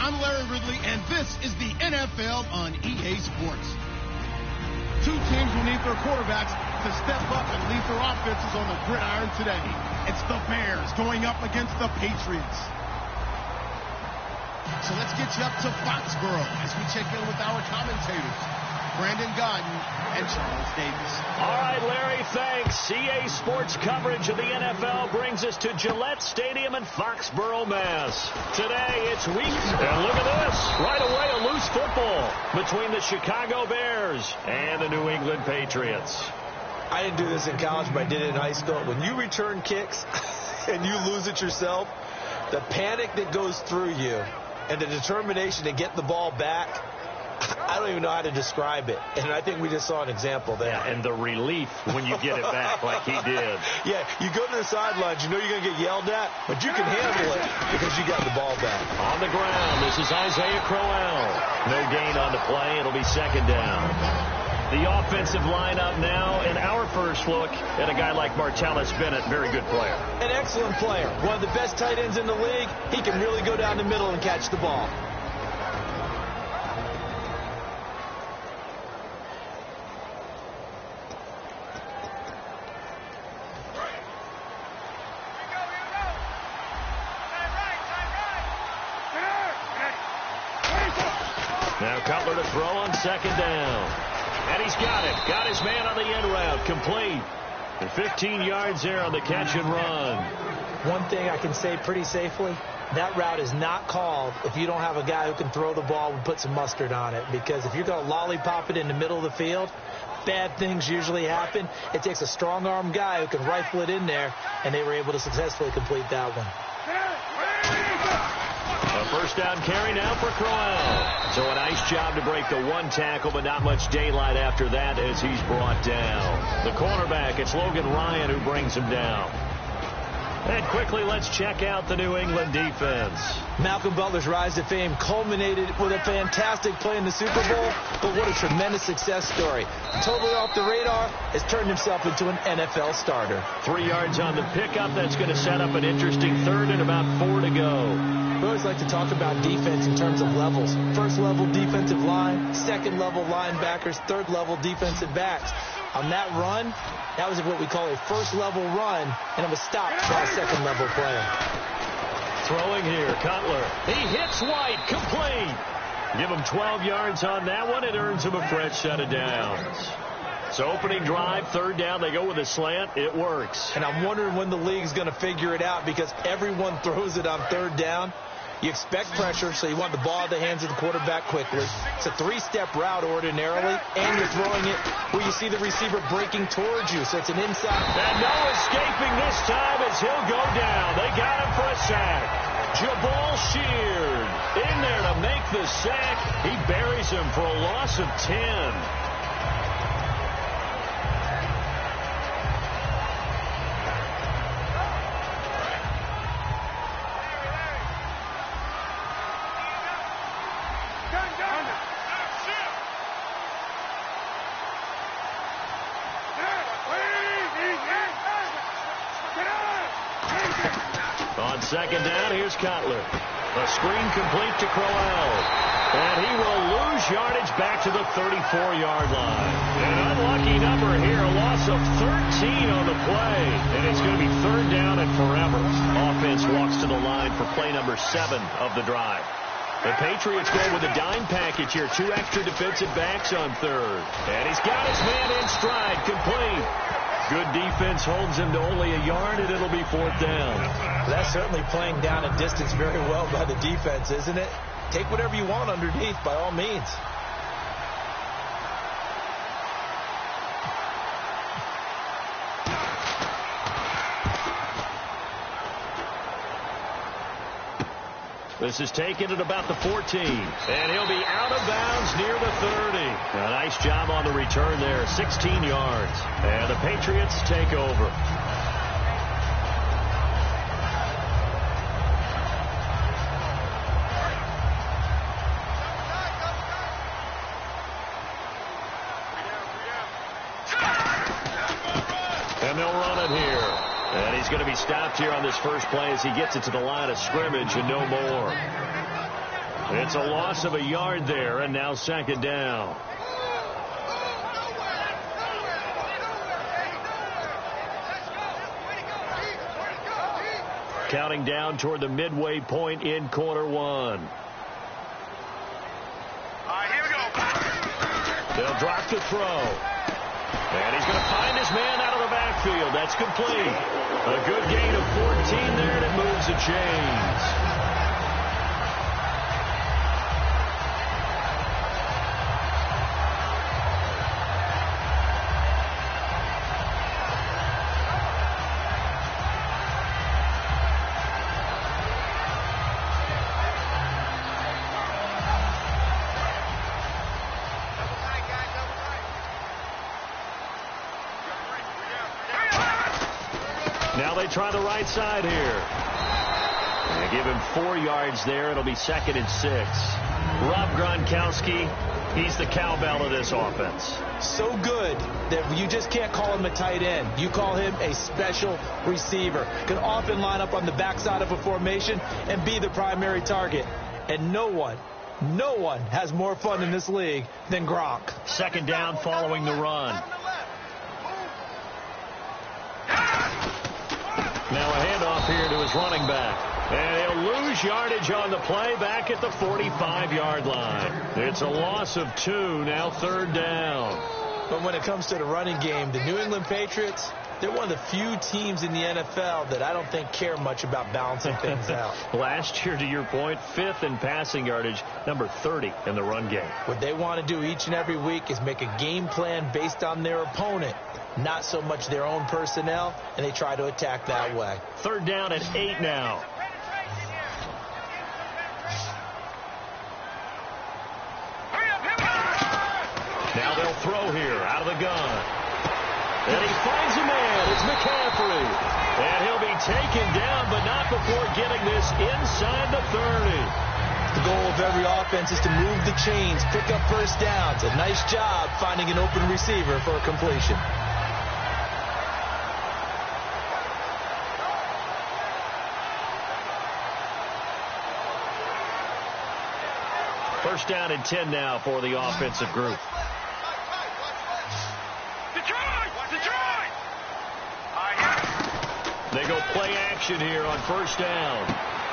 I'm Larry Ridley, and this is the NFL on EA Sports. Two teams will need their quarterbacks to step up and lead their offenses on the gridiron today. It's the Bears going up against the Patriots. So let's get you up to Foxborough as we check in with our commentators, Brandon Godden and Charles Davis. All right, Larry, thanks. EA Sports coverage of the NFL brings us to Gillette Stadium in Foxborough, Mass. Today, it's week, and look at this. Right away, a loose football between the Chicago Bears and the New England Patriots. I didn't do this in college, but I did it in high school. When you return kicks and you lose it yourself, the panic that goes through you and the determination to get the ball back, I don't even know how to describe it. And I think we just saw an example there. Yeah, and the relief when you get it back like he did. Yeah, you go to the sidelines, you know you're going to get yelled at, but you can handle it because you got the ball back. On the ground, this is Isaiah Crowell. No gain on the play. It'll be second down. The offensive lineup now in our first look at a guy like Martellus Bennett. Very good player. An excellent player. One of the best tight ends in the league. He can really go down the middle and catch the ball. Now Cutler to throw on second down. And he's got it. Got his man on the end route. Complete. And 15 yards there on the catch and run. One thing I can say pretty safely, that route is not called if you don't have a guy who can throw the ball and put some mustard on it. Because if you're going to lollipop it in the middle of the field, bad things usually happen. It takes a strong-arm guy who can rifle it in there, and they were able to successfully complete that one. A first down carry now for Crowell. So a nice job to break the one tackle, but not much daylight after that as he's brought down. The cornerback, it's Logan Ryan who brings him down. And quickly, let's check out the New England defense. Malcolm Butler's rise to fame culminated with a fantastic play in the Super Bowl, but what a tremendous success story. Totally off the radar, has turned himself into an NFL starter. 3 yards on the pickup. That's going to set up an interesting third and about 4 to go. We always like to talk about defense in terms of levels. First level defensive line, second level linebackers, third level defensive backs. On that run, that was what we call a first level run, and it was stopped by a second level play. Throwing here, Cutler. He hits White, complete. Give him 12 yards on that one. It earns him a fresh set of downs. So opening drive, third down, they go with a slant. It works. And I'm wondering when the league's going to figure it out because everyone throws it on third down. You expect pressure, so you want the ball in the hands of the quarterback quickly. It's a three-step route ordinarily, and you're throwing it where you see the receiver breaking towards you, so it's an inside. And no escaping this time as he'll go down. They got him for a sack. Jabal Sheard in there to make the sack. He buries him for a loss of 10. On second down, here's Cutler. A screen complete to Crowell. And he will lose yardage back to the 34-yard line. An unlucky number here, a loss of 13 on the play. And it's going to be third down and forever. Offense walks to the line for play number 7 of the drive. The Patriots go with a dime package here. 2 extra defensive backs on third. And he's got his man in stride, complete. Good defense holds him to only a yard, and it'll be fourth down. That's certainly playing down a distance very well by the defense, isn't it? Take whatever you want underneath, by all means. This is taken at about the 14. And he'll be out of bounds near the 30. A nice job on the return there. 16 yards. And the Patriots take over. And they'll run it here. And he's going to be stopped here on this first play as he gets it to the line of scrimmage and no more. It's a loss of a yard there, and now second down. Counting down toward the midway point in quarter one. All right, here we go. They'll drop the throw. And he's going to find his man out of the backfield. That's complete. A good gain of 14 there, and it moves the chains. Now they try the right side here. They give him 4 yards there. It'll be 2nd and 6. Rob Gronkowski, he's the cowbell of this offense. So good that you just can't call him a tight end. You call him a special receiver. Can often line up on the backside of a formation and be the primary target. And no one has more fun in this league than Gronk. Second down following the run. Now a handoff here to his running back. And he'll lose yardage on the play back at the 45-yard line. It's a loss of 2, now 3rd down. But when it comes to the running game, the New England Patriots, they're one of the few teams in the NFL that I don't think care much about balancing things out. Last year, to your point, 5th in passing yardage, number 30 in the run game. What they want to do each and every week is make a game plan based on their opponent, not so much their own personnel, and they try to attack that way. 3rd down and 8 now. Now they'll throw here out of the gun. And he finds a man. It's McCaffrey. And he'll be taken down, but not before getting this inside the 30. The goal of every offense is to move the chains, pick up first downs. A nice job finding an open receiver for a completion. First down and 10 now for the offensive group. They go play action here on first down.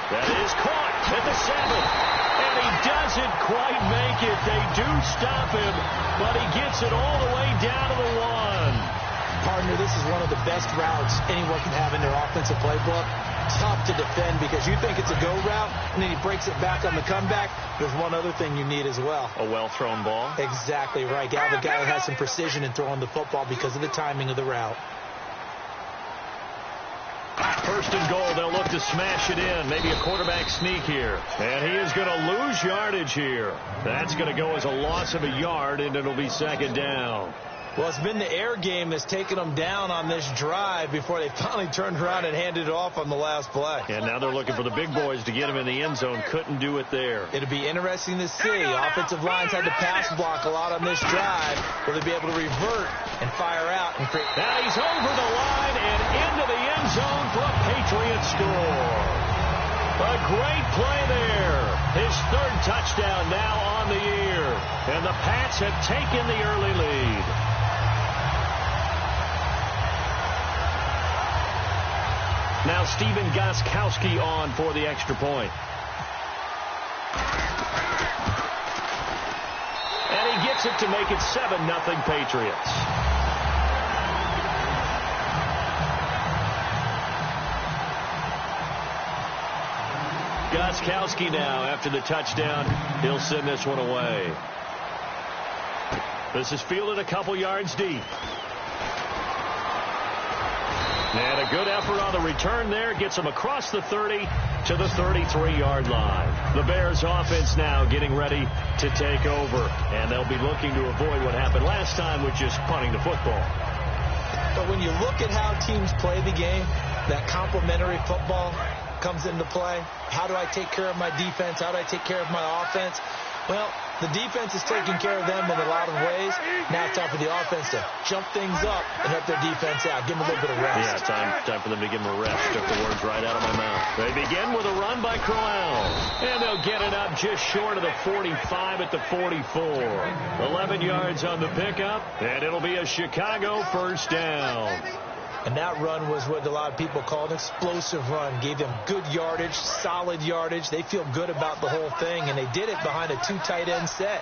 That is caught at the 7. And he doesn't quite make it. They do stop him, but he gets it all the way down to the 1. Partner, this is one of the best routes anyone can have in their offensive playbook. Tough to defend because you think it's a go route, and then he breaks it back on the comeback. There's one other thing you need as well. A well-thrown ball. Exactly right. You have a guy who has some precision in throwing the football because of the timing of the route. First and goal, they'll look to smash it in. Maybe a quarterback sneak here. And he is going to lose yardage here. That's going to go as a loss of a yard, and it'll be 2nd down. Well, it's been the air game that's taken them down on this drive before they finally turned around and handed it off on the last play. And now they're looking for the big boys to get him in the end zone. Couldn't do it there. It'll be interesting to see. Offensive lines had to pass block a lot on this drive. Will they be able to revert and fire out? And create... Now he's over the line and into the end zone for a Patriot score. A great play there. His 3rd touchdown now on the year. And the Pats have taken the early lead. Now Stephen Gostkowski on for the extra point. And he gets it to make it 7-0 Patriots. Gostkowski now, after the touchdown, he'll send this one away. This is fielded a couple yards deep. And a good effort on the return there. Gets him across the 30 to the 33-yard line. The Bears offense now getting ready to take over. And they'll be looking to avoid what happened last time with just punting the football. But when you look at how teams play the game, that complementary football comes into play. How do I take care of my defense? How do I take care of my offense? Well, the defense is taking care of them in a lot of ways. Now it's time for the offense to jump things up and help their defense out. Give them a little bit of rest. Yeah, time for them to give them a rest. Took the words right out of my mouth. They begin with a run by Crowell. And they'll get it up just short of the 45 at the 44. 11 yards on the pickup, and it'll be a Chicago first down. And that run was what a lot of people call an explosive run. Gave them good yardage, solid yardage. They feel good about the whole thing, and they did it behind a 2 tight end set.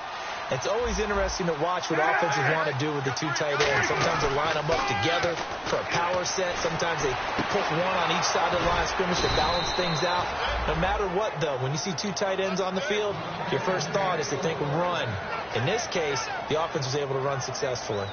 It's always interesting to watch what offenses want to do with the 2 tight ends. Sometimes they line them up together for a power set. Sometimes they put one on each side of the line of scrimmage to balance things out. No matter what, though, when you see 2 tight ends on the field, your first thought is to think run. In this case, the offense was able to run successfully.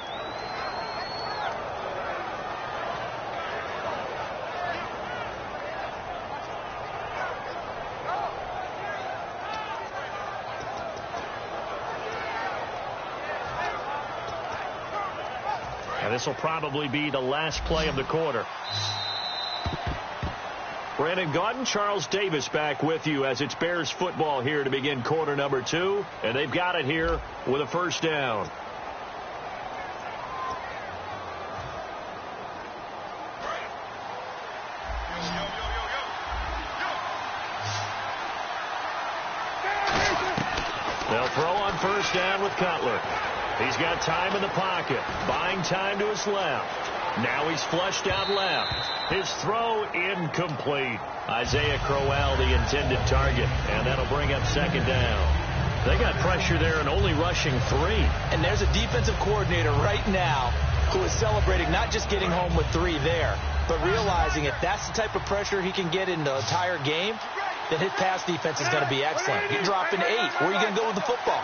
And this will probably be the last play of the quarter. Brandon Gaudin, Charles Davis back with you as it's Bears football here to begin quarter number 2. And they've got it here with a first down. They'll throw on first down with Cutler. He's got time in the pocket, buying time to his left. Now he's flushed out left. His throw incomplete. Isaiah Crowell, the intended target, and that'll bring up second down. They got pressure there and only rushing 3. And there's a defensive coordinator right now who is celebrating not just getting home with 3 there, but realizing if that's the type of pressure he can get in the entire game, then his pass defense is going to be excellent. You're dropping 8. Where are you going to go with the football?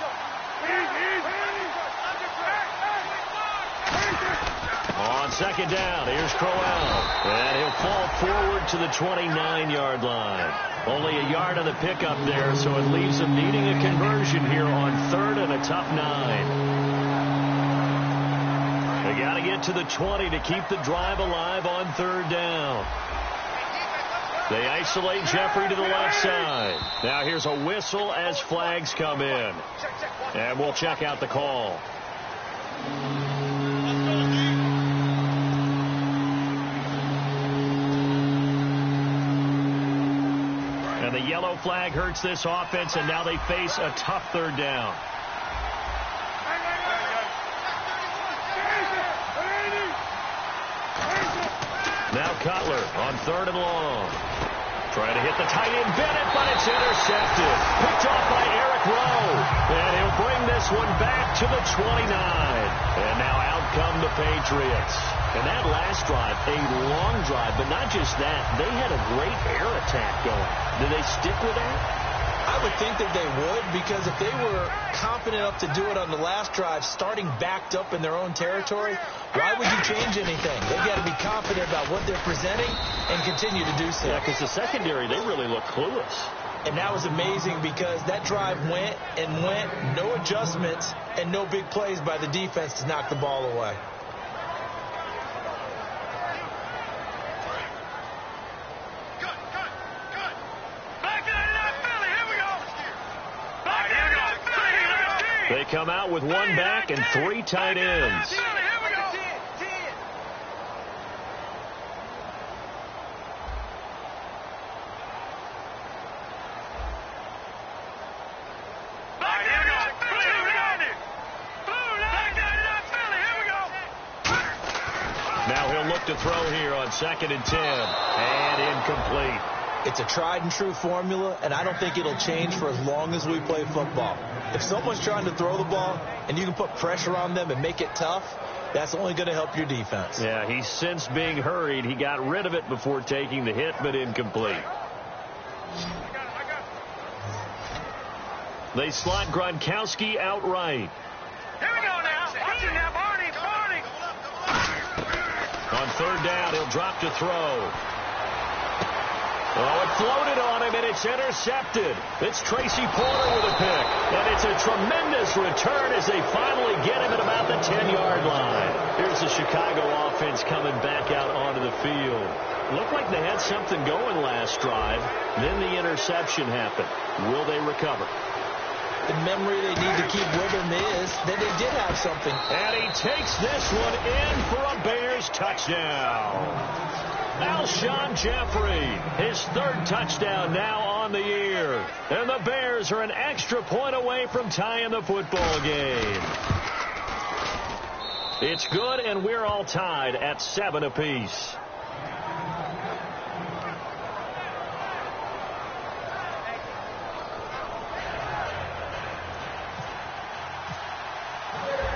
On second down, here's Crowell. And he'll fall forward to the 29-yard line. Only a yard on the pickup there, so it leaves him needing a conversion here on 3rd and a tough 9. They got to get to the 20 to keep the drive alive on 3rd down. They isolate Jeffrey to the left side. Now here's a whistle as flags come in. And we'll check out the call. And the yellow flag hurts this offense, and now they face a tough 3rd down. Now Cutler on 3rd and long. Trying to hit the tight end Bennett, but it's intercepted. Picked off by Eric Rowe. And he'll bring this one back to the 29. And now out come the Patriots. And that last drive, a long drive, but not just that. They had a great air attack going. Did they stick with that? I would think that they would, because if they were confident enough to do it on the last drive, starting backed up in their own territory, why would you change anything? They've got to be confident about what they're presenting and continue to do so. Yeah, because the secondary, they really look clueless. And that was amazing because that drive went and went, no adjustments, and no big plays by the defense to knock the ball away. They come out with 1 back and 3 tight ends. Now he'll look to throw here on 2nd and 10. And incomplete. It's a tried and true formula, and I don't think it'll change for as long as we play football. If someone's trying to throw the ball and you can put pressure on them and make it tough, that's only going to help your defense. Yeah, he's since being hurried. He got rid of it before taking the hit, but incomplete. They slot Gronkowski outright. Here we go now. Watch it now, Barney. On 3rd down, he'll drop to throw. Oh, it floated on him, and it's intercepted. It's Tracy Porter with a pick. And it's a tremendous return as they finally get him at about the 10-yard line. Here's the Chicago offense coming back out onto the field. Looked like they had something going last drive. Then the interception happened. Will they recover? the memory they need to keep with them is that they did have something. And he takes this one in for a Bears touchdown. Alshon Jeffrey, his third touchdown now on the year. And the Bears are an extra point away from tying the football game. It's good, and we're all tied at 7 apiece.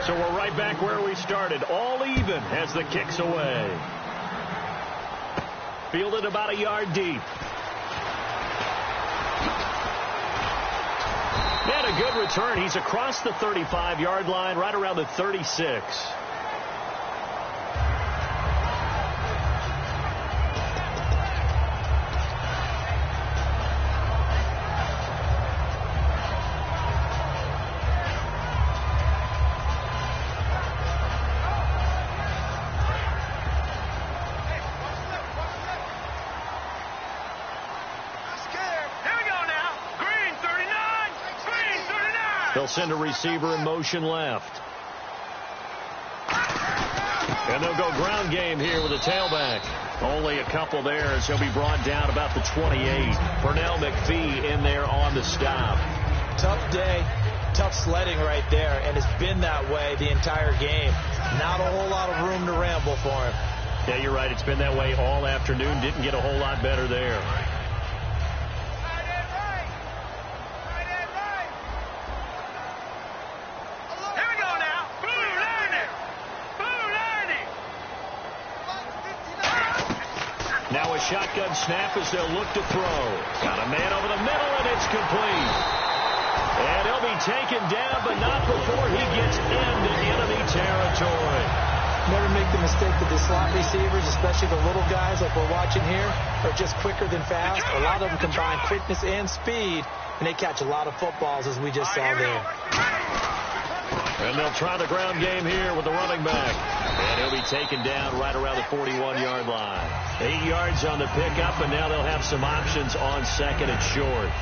So we're right back where we started, all even as the kick's away. Fielded about a yard deep. And a good return. He's across the 35-yard line, right around the 36. They'll send a receiver in motion left. And they'll go ground game here with a tailback. Only a couple there as he'll be brought down about the 28. Pernell McPhee in there on the stop. Tough day, tough sledding right there, and it's been that way the entire game. Not a whole lot of room to ramble for him. Yeah, you're right. It's been that way all afternoon. Didn't get a whole lot better there. Now a shotgun snap as they'll look to throw. Got a man over the middle, and it's complete. And he'll be taken down, but not before he gets into enemy territory. Never make the mistake that the slot receivers, especially the little guys like we're watching here, are just quicker than fast. A lot of them combine quickness and speed, and they catch a lot of footballs, as we just saw there. And they'll try the ground game here with the running back. And he'll be taken down right around the 41-yard line. 8 yards on the pickup, and now they'll have some options on second and short.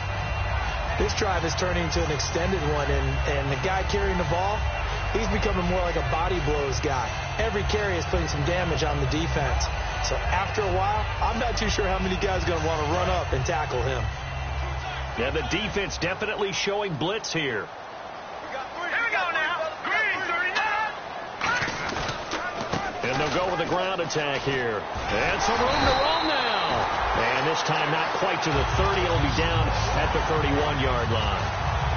This drive is turning into an extended one, and the guy carrying the ball, he's becoming more like a body blows guy. Every carry is putting some damage on the defense. So after a while, I'm not too sure how many guys are going to want to run up and tackle him. Yeah, the defense definitely showing blitz here. And they'll go with a ground attack here. And some room to roam now. And this time not quite to the 30. It'll be down at the 31-yard line.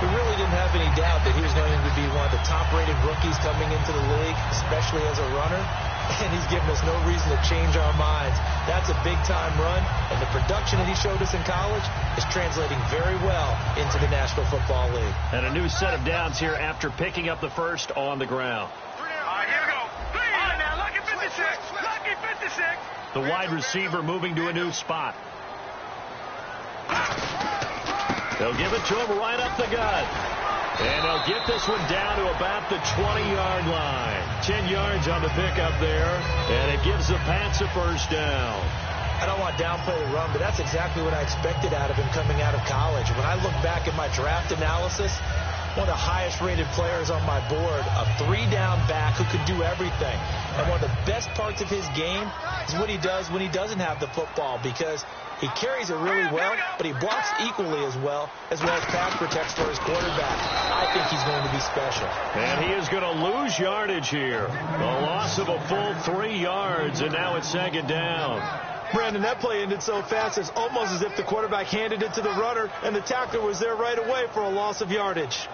We really didn't have any doubt that he was going to be one of the top-rated rookies coming into the league, especially as a runner. And he's given us no reason to change our minds. That's a big-time run, and the production that he showed us in college is translating very well into the National Football League. And a new set of downs here after picking up the first on the ground. Here we go. Now, lucky 56. Lucky 56. The wide receiver moving to a new spot. They'll give it to him right up the gut. And they'll get this one down to about the 20-yard line. 10 yards on the pickup there. And it gives the Pats a first down. I don't want to downplay the run, but that's exactly what I expected out of him coming out of college. When I look back at my draft analysis, one of the highest-rated players on my board, a three-down back who can do everything. And one of the best parts of his game is what he does when he doesn't have the football, because he carries it really well, but he blocks equally as well as pass protects for his quarterback. I think he's going to be special. And he is going to lose yardage here. A loss of a full 3 yards, and now it's second down. Brandon, that play ended so fast, it's almost as if the quarterback handed it to the runner, and the tackler was there right away for a loss of yardage.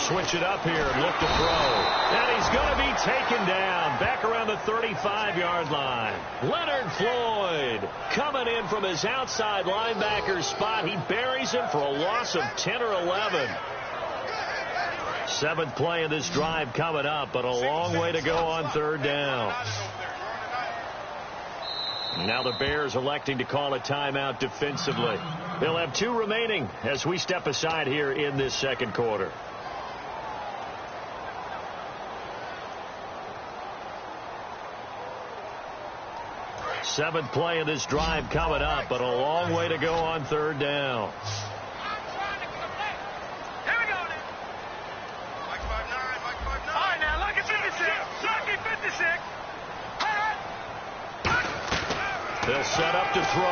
Switch it up here and look to throw. And he's going to be taken down back around the 35-yard line. Leonard Floyd coming in from his outside linebacker spot. He buries him for a loss of 10 or 11. Seventh play of this drive coming up, but a long way to go on third down. Now the Bears electing to call a timeout defensively. They'll have 2 remaining as we step aside here in this second quarter. Seventh play of this drive coming up, but a long way to go on third down. They'll set up to throw.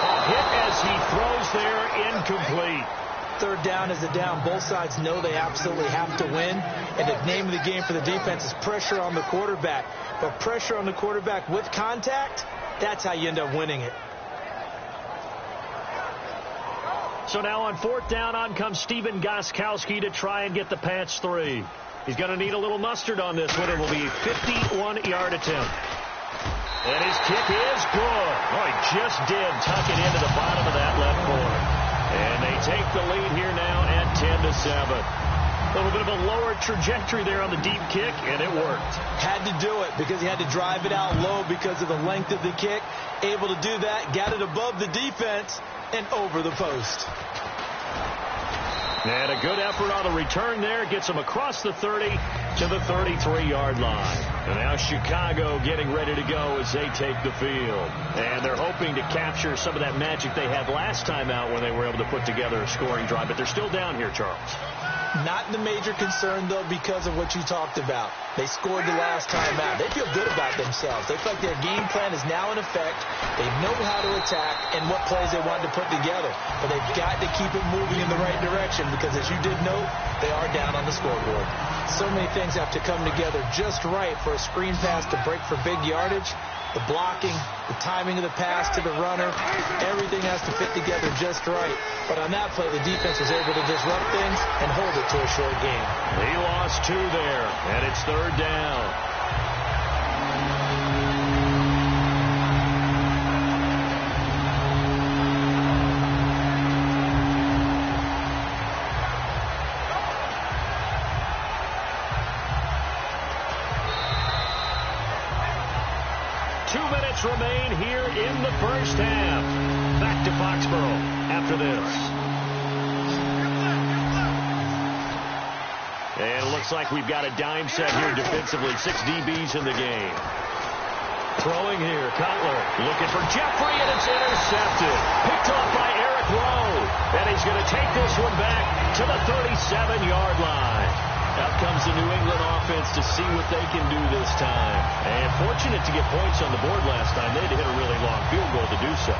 A hit as he throws there, incomplete. Third down is a down. Both sides know they absolutely have to win. And the name of the game for the defense is pressure on the quarterback. But pressure on the quarterback with contact, that's how you end up winning it. So now on fourth down, on comes Stephen Gostkowski to try and get the Pats 3. He's going to need a little mustard on this one. It will be a 51-yard attempt. And his kick is good. Oh, he just did tuck it into the bottom of that left corner. And they take the lead here now at 10-7. A little bit of a lower trajectory there on the deep kick, and it worked. Had to do it because he had to drive it out low because of the length of the kick. Able to do that, got it above the defense and over the post. And a good effort on the return there. Gets him across the 30 to the 33-yard line. And now Chicago getting ready to go as they take the field. And they're hoping to capture some of that magic they had last time out when they were able to put together a scoring drive. But they're still down here, Charles. Not the major concern, though, because of what you talked about. They scored the last time out. They feel good about themselves. They feel like their game plan is now in effect. They know how to attack and what plays they want to put together. But they've got to keep it moving in the right direction because, as you did note, they are down on the scoreboard. So many things have to come together just right for a screen pass to break for big yardage. The blocking, the timing of the pass to the runner, everything has to fit together just right. But on that play, the defense was able to disrupt things and hold it to a short game. He lost 2 there, and it's third down. Remain here in the first half. Back to Foxborough after this. And it looks like we've got a dime set here defensively. 6 DBs in the game. Throwing here, Cutler looking for Jeffrey, and it's intercepted. Picked off by Eric Rowe. And he's going to take this one back to the 37-yard line. Out comes the New England offense to see what they can do this time. And fortunate to get points on the board last time. They had to hit a really long field goal to do so.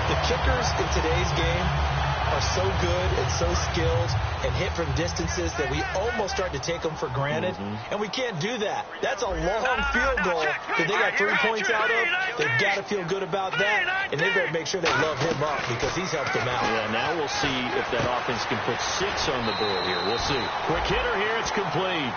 The kickers in today's game are so good and so skilled and hit from distances that we almost start to take them for granted. And we can't do that. That's a long field goal that they got 3 points out of. They've got to feel good about that. And they better make sure they love him up because he's helped them out. Yeah, now we'll see if that offense can put 6 on the board here. We'll see. Quick hitter here. It's complete.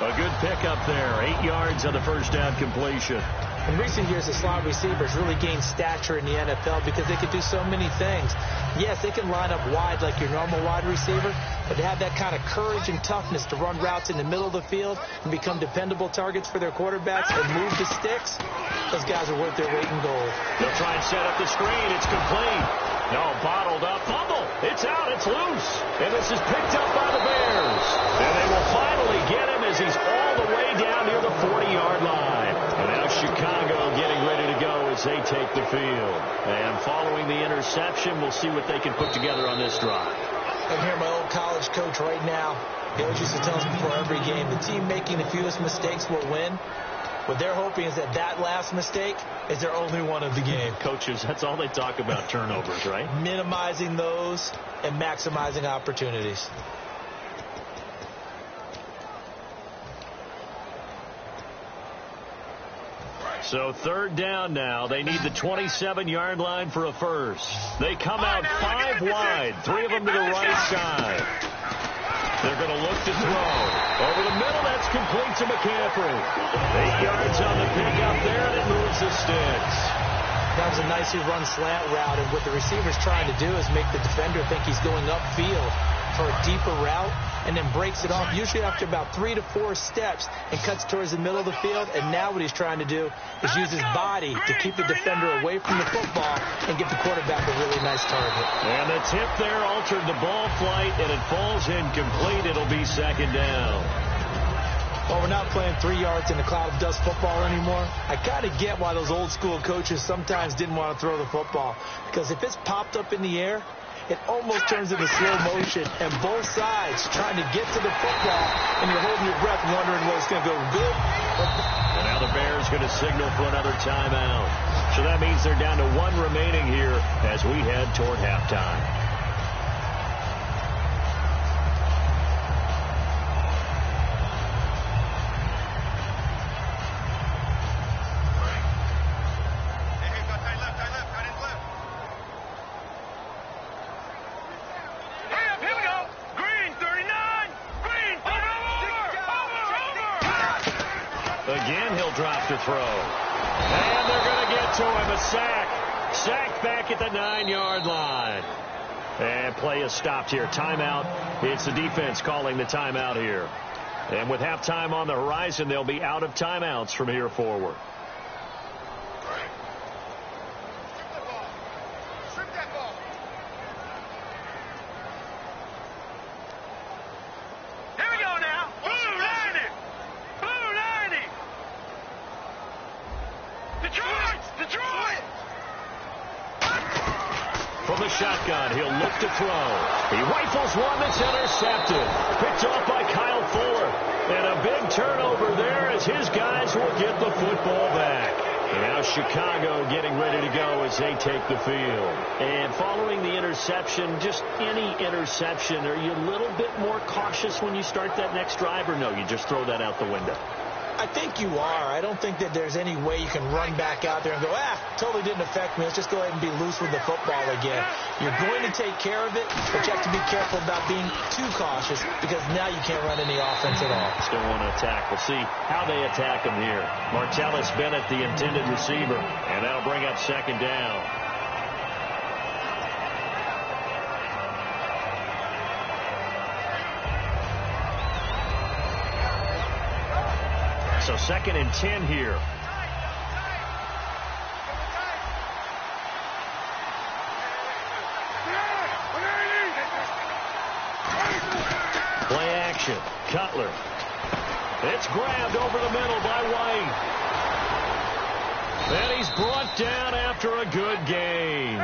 A good pickup there. 8 yards on the first down completion. In recent years, the slot receivers really gained stature in the NFL because they could do so many things. Yes, they can line up wide like your normal wide receiver, but to have that kind of courage and toughness to run routes in the middle of the field and become dependable targets for their quarterbacks and move the sticks, those guys are worth their weight in gold. They'll try and set up the screen. It's complete. No, bottled up. Fumble. It's out. It's loose. And this is picked up by the Bears. And they will finally get him as he's all the way down near the 40-yard line. And now Chicago getting ready to go as they take the field. And following the interception, we'll see what they can put together on this drive. I'm here, my old college coach right now. He always used to tell us before every game, the team making the fewest mistakes will win. What they're hoping is that last mistake is their only one of the game. Coaches, that's all they talk about, turnovers, right? Minimizing those and maximizing opportunities. So third down now. They need the 27-yard line for a first. They come out 5 wide, 3 of them to the right side. They're going to look to throw. Over the middle, that's complete to McCaffrey. 8 yards on the pickup there, and it moves the sticks. That was a nicely run slant route, and what the receiver's trying to do is make the defender think he's going upfield. for a deeper route and then breaks it off, usually after about 3 to 4 steps, and cuts towards the middle of the field. And now what he's trying to do is use his body to keep the defender away from the football and give the quarterback a really nice target. And the tip there altered the ball flight, and it falls incomplete. It'll be second down. Well, we're not playing 3 yards in a cloud of dust football anymore. I kind of get why those old school coaches sometimes didn't want to throw the football, because if it's popped up in the air, it almost turns into slow motion, and both sides trying to get to the football, and you're holding your breath wondering whether it's going to go good. And now the Bears going to signal for another timeout. So that means they're down to 1 remaining here as we head toward halftime. Again, he'll drop to throw. And they're going to get to him. A sack. Sacked back at the 9-yard line. And play is stopped here. Timeout. It's the defense calling the timeout here. And with halftime on the horizon, they'll be out of timeouts from here forward. From the shotgun, he'll look to throw. He rifles one that's intercepted. Picked off by Kyle Fuller. And a big turnover there as his guys will get the football back. And now Chicago getting ready to go as they take the field. And following the interception, just any interception, are you a little bit more cautious when you start that next drive, or no, you just throw that out the window? I think you are. I don't think that there's any way you can run back out there and go, totally didn't affect me. Let's just go ahead and be loose with the football again. You're going to take care of it, but you have to be careful about being too cautious, because now you can't run any offense at all. Still want to attack. We'll see how they attack him here. Martellus Bennett, the intended receiver, and that'll bring up second down. So 2nd and 10 here. Play action. Cutler. It's grabbed over the middle by White. And he's brought down after a good gain.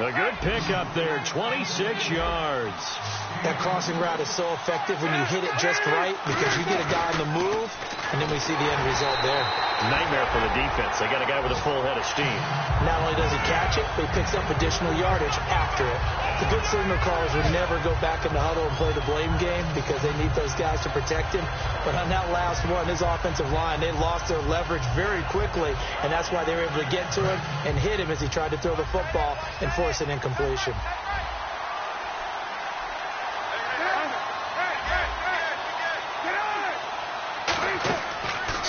A good pickup there, 26 yards. That crossing route is so effective when you hit it just right, because you get a guy on the move, and then we see the end result there. Nightmare for the defense. They got a guy with a full head of steam. Not only does he catch it, but he picks up additional yardage after it. The good signal callers would never go back in the huddle and play the blame game, because they need those guys to protect him. But on that last one, his offensive line, they lost their leverage very quickly, and that's why they were able to get to him and hit him as he tried to throw the football and force an incompletion.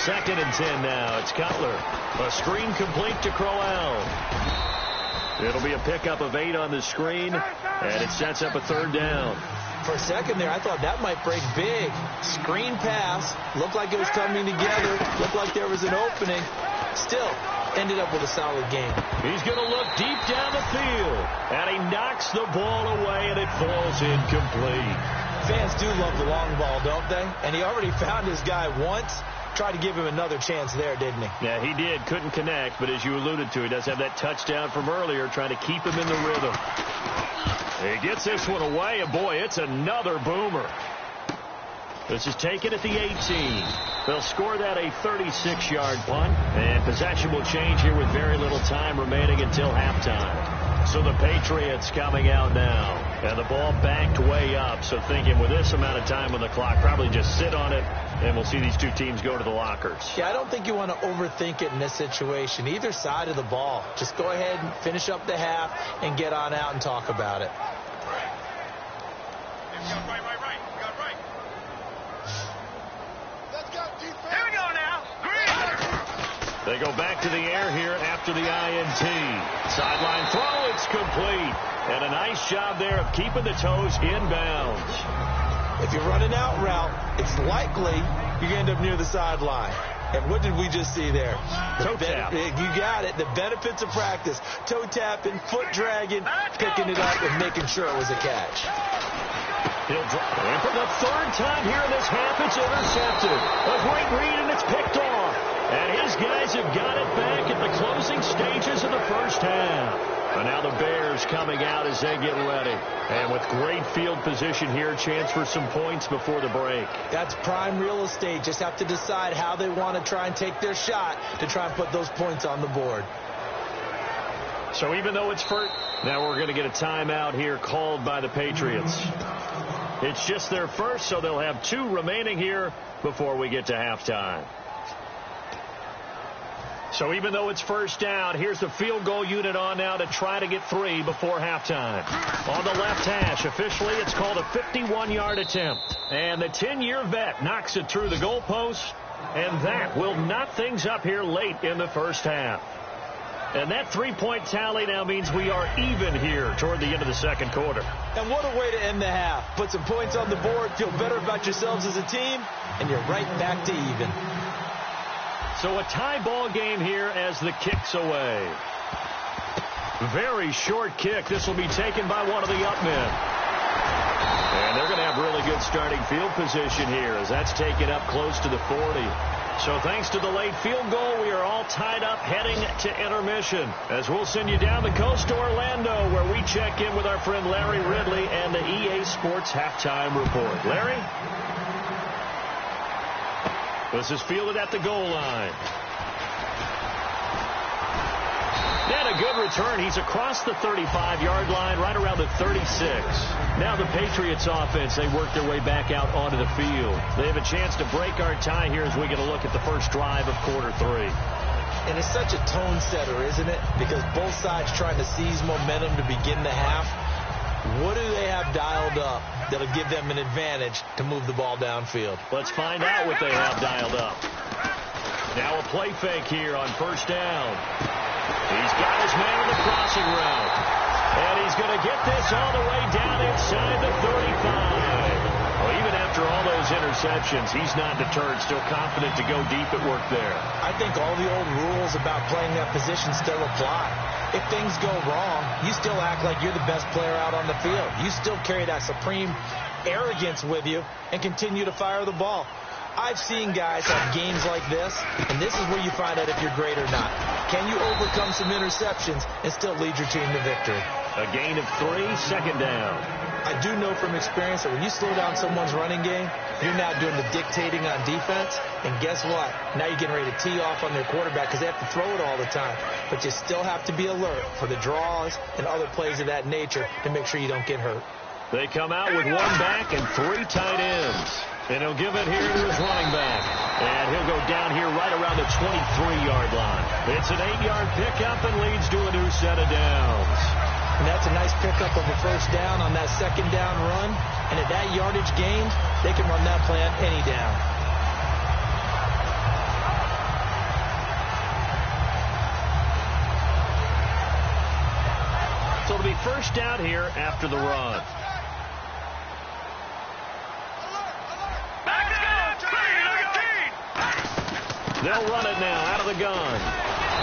Second and 10 now. It's Cutler. A screen complete to Crowell. It'll be a pickup of 8 on the screen, and it sets up a 3rd down. For a second there, I thought that might break big. Screen pass. Looked like it was coming together. Looked like there was an opening. Still, ended up with a solid game. He's going to look deep down the field, and he knocks the ball away, and it falls incomplete. Fans do love the long ball, don't they? And he already found his guy once. Tried to give him another chance there, didn't he? Yeah, he did. Couldn't connect, but as you alluded to, he does have that touchdown from earlier, trying to keep him in the rhythm. He gets this one away, and boy, it's another boomer. This is taken at the 18. They'll score that a 36-yard punt, and possession will change here with very little time remaining until halftime. So the Patriots coming out now, and the ball backed way up. So thinking with this amount of time on the clock, probably just sit on it, and we'll see these two teams go to the lockers. Yeah, I don't think you want to overthink it in this situation. Either side of the ball. Just go ahead and finish up the half and get on out and talk about it. They go back to the air here after the INT. Sideline throw, it's complete. And a nice job there of keeping the toes inbounds. If you run an out route, it's likely you're going to end up near the sideline. And what did we just see there? Toe tap. You got it. The benefits of practice. Toe tapping, foot dragging, picking it up, and making sure it was a catch. He'll drop it. And for the third time here in this half, it's intercepted. A great read, and it's picked off. And his guys have got it back at the closing stages of the first half. And now the Bears coming out as they get ready. And with great field position here, chance for some points before the break. That's prime real estate. Just have to decide how they want to try and take their shot to try and put those points on the board. So even though it's first, now we're going to get a timeout here called by the Patriots. It's just their first, so they'll have 2 remaining here before we get to halftime. So even though it's first down, here's the field goal unit on now to try to get 3 before halftime. On the left hash, officially it's called a 51-yard attempt. And the 10-year vet knocks it through the goalpost, and that will knot things up here late in the first half. And that 3-point tally now means we are even here toward the end of the second quarter. And what a way to end the half. Put some points on the board, feel better about yourselves as a team, and you're right back to even. So a tie ball game here as the kick's away. Very short kick. This will be taken by one of the up men. And they're going to have really good starting field position here as that's taken up close to the 40. So thanks to the late field goal, we are all tied up heading to intermission. As we'll send you down the coast to Orlando where we check in with our friend Larry Ridley and the EA Sports Halftime Report. Larry? This is fielded at the goal line. And a good return. He's across the 35-yard line, right around the 36. Now the Patriots offense, they work their way back out onto the field. They have a chance to break our tie here as we get a look at the first drive of quarter 3. And it's such a tone setter, isn't it? Because both sides trying to seize momentum to begin the half. What do they have dialed up that'll give them an advantage to move the ball downfield? Let's find out what they have dialed up. Now a play fake here on first down. He's got his man in the crossing route. And he's going to get this all the way down inside the 35. Well, even after all those interceptions, he's not deterred, still confident to go deep at work there. I think all the old rules about playing that position still apply. If things go wrong, you still act like you're the best player out on the field. You still carry that supreme arrogance with you and continue to fire the ball. I've seen guys have games like this, and this is where you find out if you're great or not. Can you overcome some interceptions and still lead your team to victory? A gain of 3, second down. I do know from experience that when you slow down someone's running game, you're now doing the dictating on defense. And guess what? Now you're getting ready to tee off on their quarterback because they have to throw it all the time. But you still have to be alert for the draws and other plays of that nature to make sure you don't get hurt. They come out with 1 back and 3 tight ends. And he'll give it here to his running back. And he'll go down here right around the 23-yard line. It's an 8-yard pickup and leads to a new set of downs. And that's a nice pickup of a first down on that second down run. And at that yardage gained, they can run that play on any down. So it'll be first down here after the run. They'll run it now out of the gun.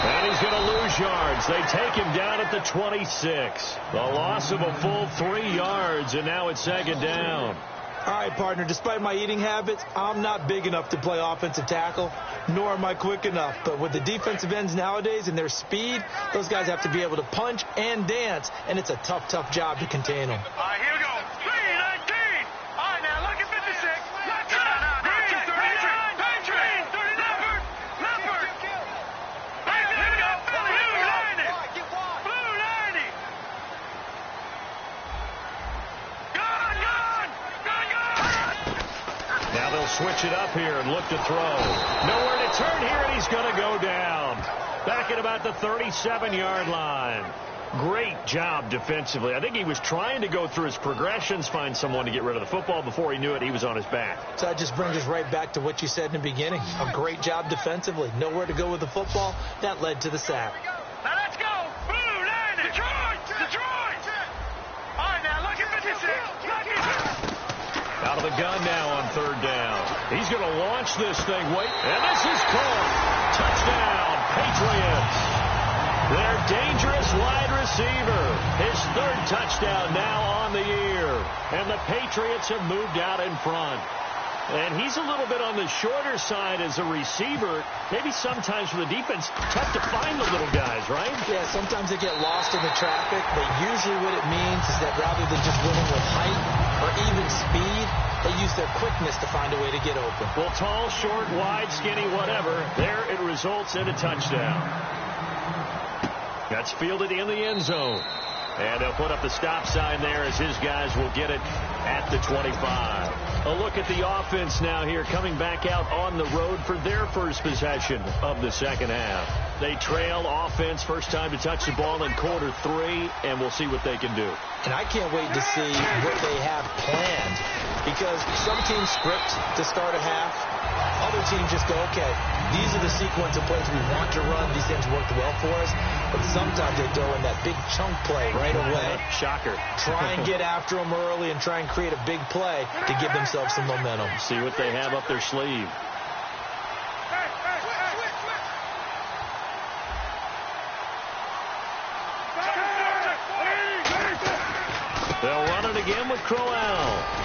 And he's going to lose yards. They take him down at the 26. The loss of a full 3 yards, and now it's second down. All right, partner, despite my eating habits, I'm not big enough to play offensive tackle, nor am I quick enough. But with the defensive ends nowadays and their speed, those guys have to be able to punch and dance, and it's a tough, tough job to contain them. All right, here we go. 3-19. All right, now look at 56. Switch it up here and look to throw. Nowhere to turn here, and he's going to go down. Back at about the 37-yard line. Great job defensively. I think he was trying to go through his progressions, find someone to get rid of the football. Before he knew it, he was on his back. So that just brings us right back to what you said in the beginning. A great job defensively. Nowhere to go with the football. That led to the sack. Now let's go. Blue line. Detroit. Detroit. All right, now look at 56. Out of the gun now on third down. He's going to launch this thing. Wait, and this is caught. Touchdown, Patriots. Their dangerous wide receiver. His third touchdown now on the year. And the Patriots have moved out in front. And he's a little bit on the shorter side as a receiver. Maybe sometimes for the defense, tough to find the little guys, right? Yeah, sometimes they get lost in the traffic, but usually what it means is that rather than just winning with height or even speed, they use their quickness to find a way to get open. Well, tall, short, wide, skinny, whatever, there it results in a touchdown. That's fielded in the end zone. And they'll put up the stop sign there as his guys will get it at the 25. A look at the offense now here, coming back out on the road for their first possession of the second half. They trail offense, first time to touch the ball in quarter 3, and we'll see what they can do. And I can't wait to see what they have planned, because some teams script to start a half. Other teams just go, okay, these are the sequence of plays we want to run. These things worked well for us. But sometimes they throw in that big chunk play right away. Shocker. Try and get after them early and try and create a big play to give themselves some momentum. See what they have up their sleeve. They'll run it again with Crowell.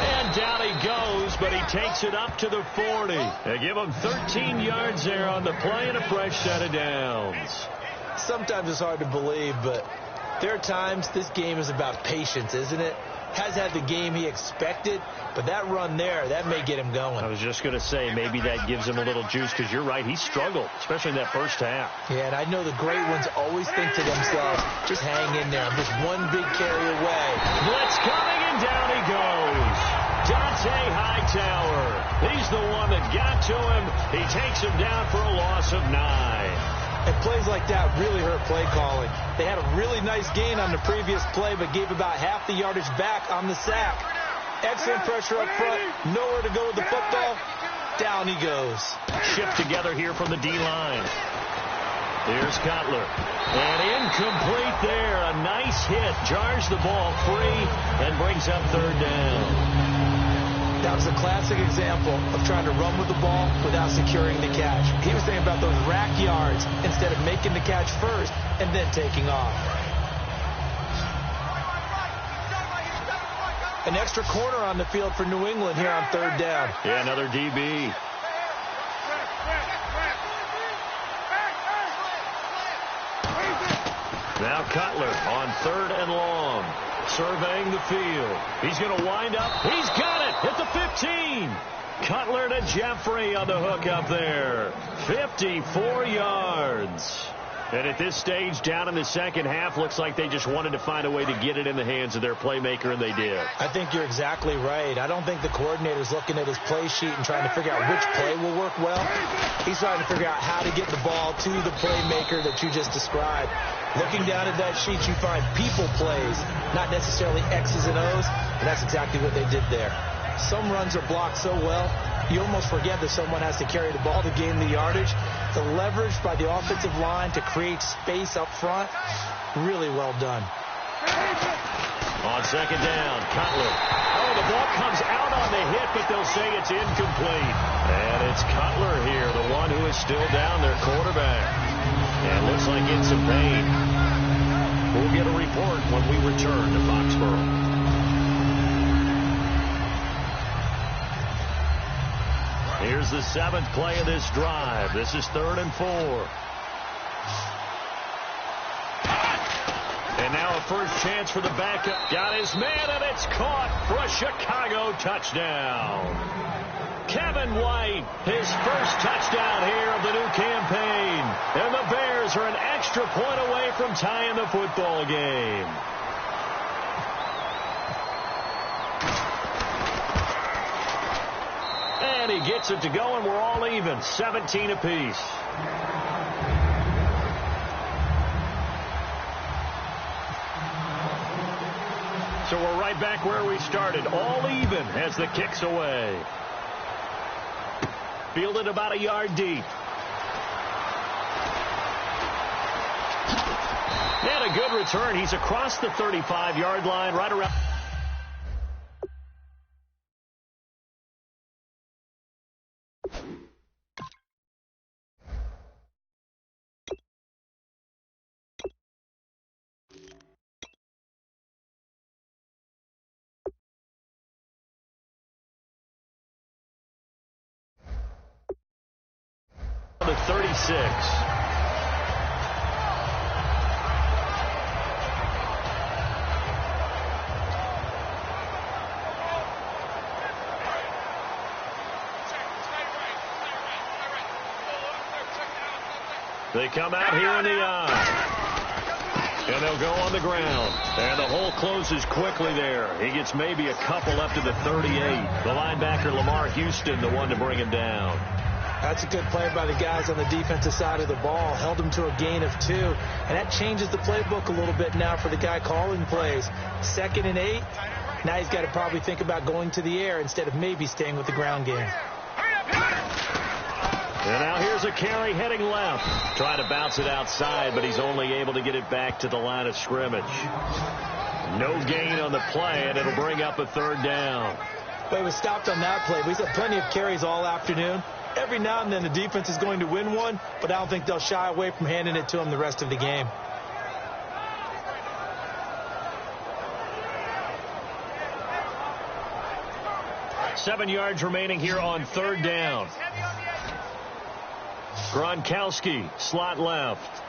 And down he goes, but he takes it up to the 40. They give him 13 yards there on the play and a fresh set of downs. Sometimes it's hard to believe, but there are times this game is about patience, isn't it? Has had the game he expected, but that run there, that may get him going. I was just going to say, maybe that gives him a little juice, because you're right, he struggled, especially in that first half. Yeah, and I know the great ones always think to themselves, just hang in there. I'm just one big carry away. Blitz coming, and down he goes. Dante Hightower. He's the one that got to him. He takes him down for a loss of 9. And plays like that really hurt play calling. They had a really nice gain on the previous play, but gave about half the yardage back on the sack. Excellent pressure up front. Nowhere to go with the football. Down he goes. Shift together here from the D-line. Here's Cutler. And incomplete there. A nice hit. Jars the ball free and brings up third down. That was a classic example of trying to run with the ball without securing the catch. He was thinking about those rack yards instead of making the catch first and then taking off. An extra corner on the field for New England here on third down. Yeah, another DB. Now Cutler on third and long. Surveying the field. He's going to wind up. He's got it at the 15. Cutler to Jeffrey on the hook up there. 54 yards. And at this stage, down in the second half, looks like they just wanted to find a way to get it in the hands of their playmaker, and they did. I think you're exactly right. I don't think the coordinator's looking at his play sheet and trying to figure out which play will work well. He's trying to figure out how to get the ball to the playmaker that you just described. Looking down at that sheet, you find people plays, not necessarily X's and O's, and that's exactly what they did there. Some runs are blocked so well, you almost forget that someone has to carry the ball to gain the yardage. The leverage by the offensive line to create space up front, really well done. On second down, Cutler. Oh, the ball comes out on the hit, but they'll say it's incomplete. And it's Cutler here, the one who is still down, their quarterback. And looks like in some pain. We'll get a report when we return to Foxborough. Here's the 7th play of this drive. This is 3rd and 4. And now a first chance for the backup. Got his man, and it's caught for a Chicago touchdown. Kevin White, his first touchdown here of the new campaign. And the Bears are an extra point away from tying the football game. And he gets it to go, and we're all even, 17 apiece. So we're right back where we started. All even as the kick's away. Fielded about a yard deep. And a good return. He's across the 35-yard line, right around. The 36. They come out here in the eye. And they'll go on the ground. And the hole closes quickly there. He gets maybe a couple up to the 38. The linebacker, Lamar Houston, the one to bring him down. That's a good play by the guys on the defensive side of the ball. Held him to a gain of 2. And that changes the playbook a little bit now for the guy calling plays. 2nd and 8. Now he's got to probably think about going to the air instead of maybe staying with the ground game. And now here's a carry heading left. Trying to bounce it outside, but he's only able to get it back to the line of scrimmage. No gain on the play, and it'll bring up a 3rd down. Well, he was stopped on that play. He's had plenty of carries all afternoon. Every now and then the defense is going to win one, but I don't think they'll shy away from handing it to him the rest of the game. Seven yards remaining here on 3rd down. Gronkowski, slot left.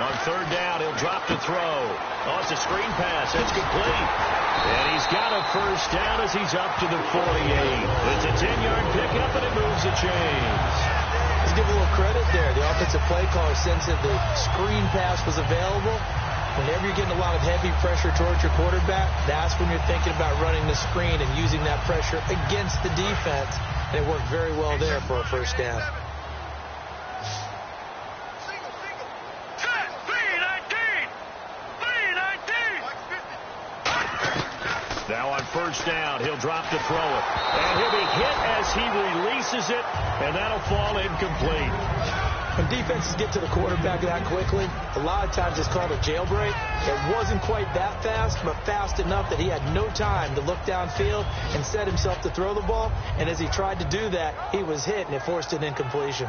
On 3rd down, he'll drop to throw. Oh, it's a screen pass. That's complete. And he's got a 1st down as he's up to the 48. It's a 10-yard pickup, and it moves the chains. Let's give a little credit there. The offensive play caller sensed that the screen pass was available. Whenever you're getting a lot of heavy pressure towards your quarterback, that's when you're thinking about running the screen and using that pressure against the defense. And it worked very well there for a 1st down. Now on 1st down, he'll drop to throw it. And he'll be hit as he releases it, and that'll fall incomplete. When defenses get to the quarterback that quickly, a lot of times it's called a jailbreak. It wasn't quite that fast, but fast enough that he had no time to look downfield and set himself to throw the ball. And as he tried to do that, he was hit, and it forced an incompletion.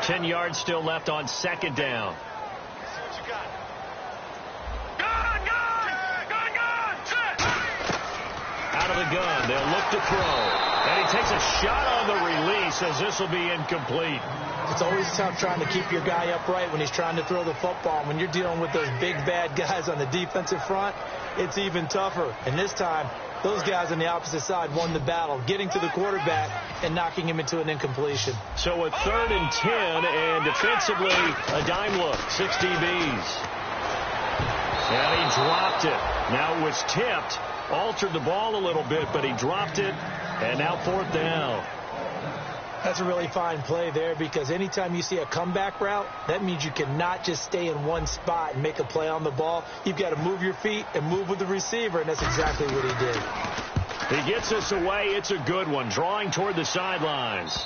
10 yards still left on 2nd down. Out of the gun, they'll look to throw. And he takes a shot on the release as this will be incomplete. It's always tough trying to keep your guy upright when he's trying to throw the football. When you're dealing with those big, bad guys on the defensive front, it's even tougher. And this time, those guys on the opposite side won the battle, getting to the quarterback and knocking him into an incompletion. So a 3rd and 10, and defensively, a dime look, 6 DBs. And he dropped it. Now it was tipped. Altered the ball a little bit, but he dropped it, and now 4th down. That's a really fine play there, because anytime you see a comeback route, that means you cannot just stay in one spot and make a play on the ball. You've got to move your feet and move with the receiver, and that's exactly what he did. He gets us away. It's a good one, drawing toward the sidelines.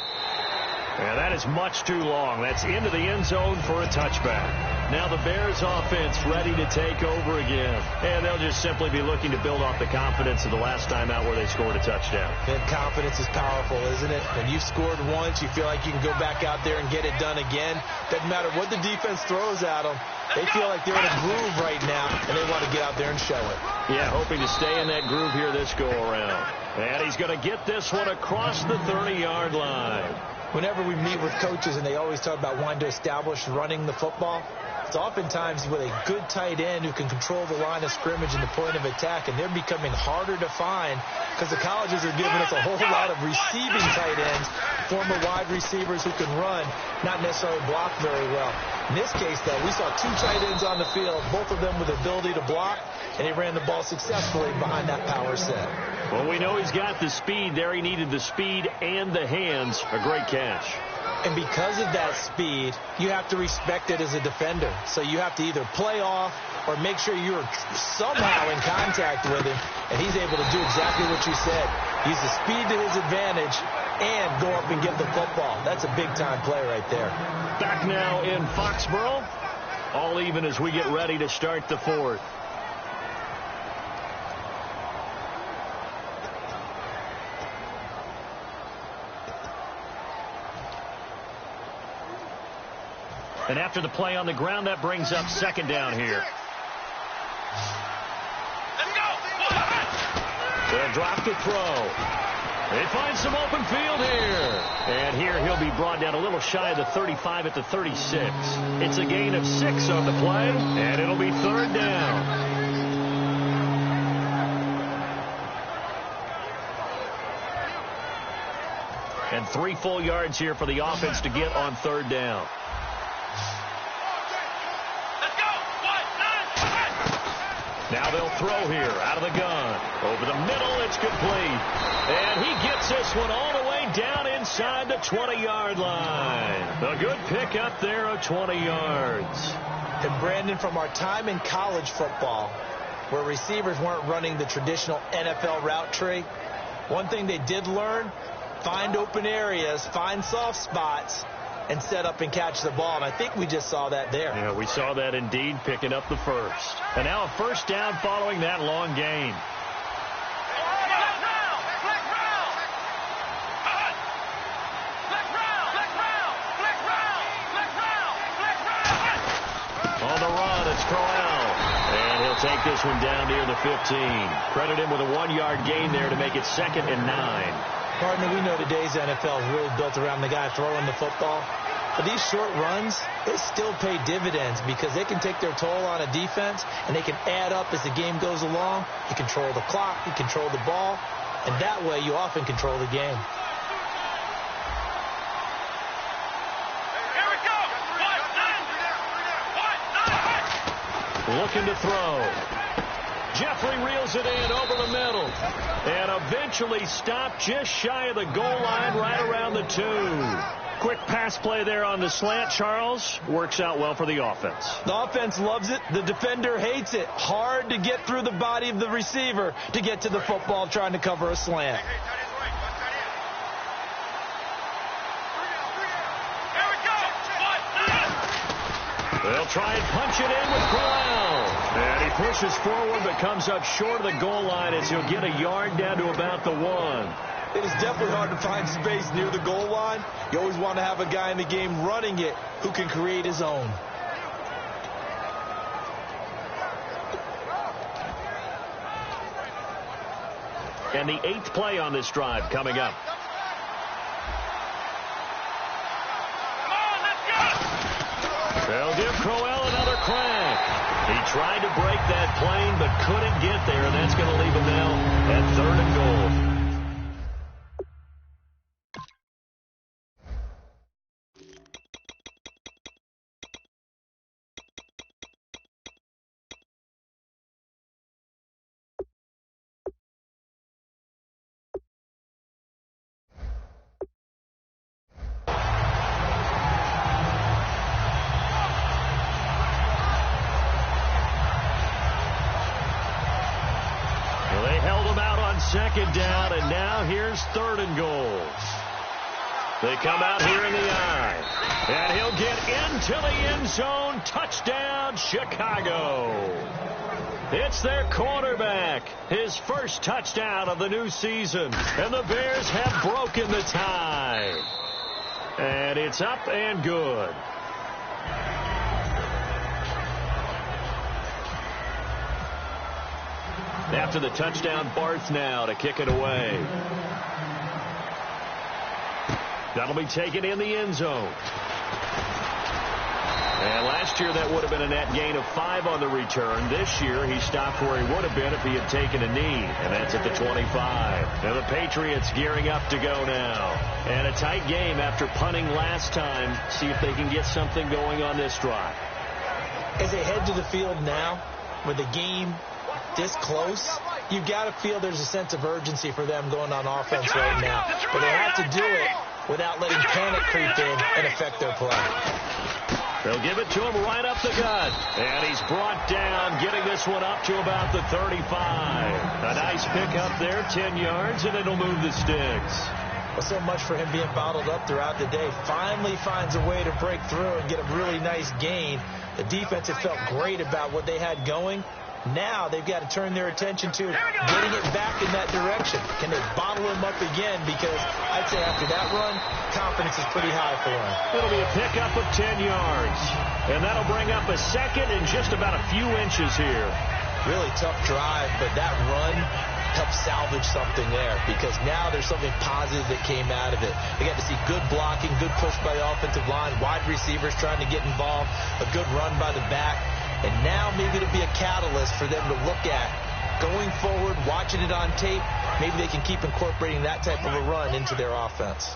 And that is much too long. That's into the end zone for a touchback. Now the Bears offense ready to take over again. And they'll just simply be looking to build off the confidence of the last time out where they scored a touchdown. And confidence is powerful, isn't it? When you've scored once, you feel like you can go back out there and get it done again. Doesn't matter what the defense throws at them. They feel like they're in a groove right now, and they want to get out there and show it. Yeah, hoping to stay in that groove here this go-around. And he's going to get this one across the 30-yard line. Whenever we meet with coaches and they always talk about wanting to establish running the football, it's oftentimes with a good tight end who can control the line of scrimmage and the point of attack, and they're becoming harder to find because the colleges are giving us a whole lot of receiving tight ends, former wide receivers who can run, not necessarily block very well. In this case, though, we saw two tight ends on the field, both of them with the ability to block, and he ran the ball successfully behind that power set. Well, we know he's got the speed there. He needed the speed and the hands. A great catch. And because of that speed, you have to respect it as a defender. So you have to either play off or make sure you're somehow in contact with him, and he's able to do exactly what you said. Use the speed to his advantage and go up and get the football. That's a big-time play right there. Back now in Foxborough. All even as we get ready to start the fourth. And after the play on the ground, that brings up second down here. Let's go. They'll drop the throw. They find some open field here. And here he'll be brought down a little shy of the 35 at the 36. It's a gain of 6 on the play, and it'll be third down. And 3 full yards here for the offense to get on third down. Now they'll throw here out of the gun. Over the middle, it's complete. And he gets this one all the way down inside the 20-yard line. A good pick up there of 20 yards. And Brandon, from our time in college football, where receivers weren't running the traditional NFL route tree, one thing they did learn, find open areas, find soft spots, and set up and catch the ball. And I think we just saw that there. Yeah, we saw that indeed, picking up the first. And now a first down following that long gain. On the run, it's Crowell. And he'll take this one down near the 15. Credit him with a 1-yard gain there to make it 2nd and 9. Partner, we know today's NFL is really built around the guy throwing the football. But these short runs, they still pay dividends because they can take their toll on a defense, and they can add up as the game goes along. You control the clock, you control the ball, and that way you often control the game. Here we go. Looking to throw. Jeffrey reels it in over the middle. And eventually stopped just shy of the goal line right around the 2. Quick pass play there on the slant, Charles. Works out well for the offense. The offense loves it. The defender hates it. Hard to get through the body of the receiver to get to the football trying to cover a slant. They'll try and punch it in with Crowell. And he pushes forward but comes up short of the goal line as he'll get a yard down to about the 1. It is definitely hard to find space near the goal line. You always want to have a guy in the game running it who can create his own. And the 8th play on this drive coming up. They'll give Crowell another crack. He tried to break that plane but couldn't get there, and that's going to leave him now at 3rd and goal. Second down, and now here's 3rd and goal. They come out here in the eye, and he'll get into the end zone. Touchdown, Chicago. It's their quarterback, his first touchdown of the new season, and the Bears have broken the tie. And it's up and good. After the touchdown, Barth now to kick it away. That'll be taken in the end zone. And last Last year, that would have been a net gain of 5 on the return. This year, he stopped where he would have been if he had taken a knee, and that's at the 25. Now the Patriots gearing up to go now. And a tight game after punting last time. See if they can get something going on this drive. As they head to the field now, with the game this close, you've got to feel there's a sense of urgency for them going on offense right now. But they have to do it without letting panic creep in and affect their play. They'll give it to him right up the gut. And he's brought down, getting this one up to about the 35. A nice pickup there, 10 yards, and it'll move the sticks. Well, so much for him being bottled up throughout the day. Finally finds a way to break through and get a really nice gain. The defense had felt great about what they had going. Now they've got to turn their attention to getting it back in that direction. Can they bottle him up again? Because I'd say after that run, confidence is pretty high for him. It'll be a pickup of 10 yards. And that'll bring up a second and just about a few inches here. Really tough drive, but that run helped salvage something there, because now there's something positive that came out of it. They got to see good blocking, good push by the offensive line, wide receivers trying to get involved, a good run by the back. And now maybe it'll be a catalyst for them to look at going forward, watching it on tape. Maybe they can keep incorporating that type of a run into their offense.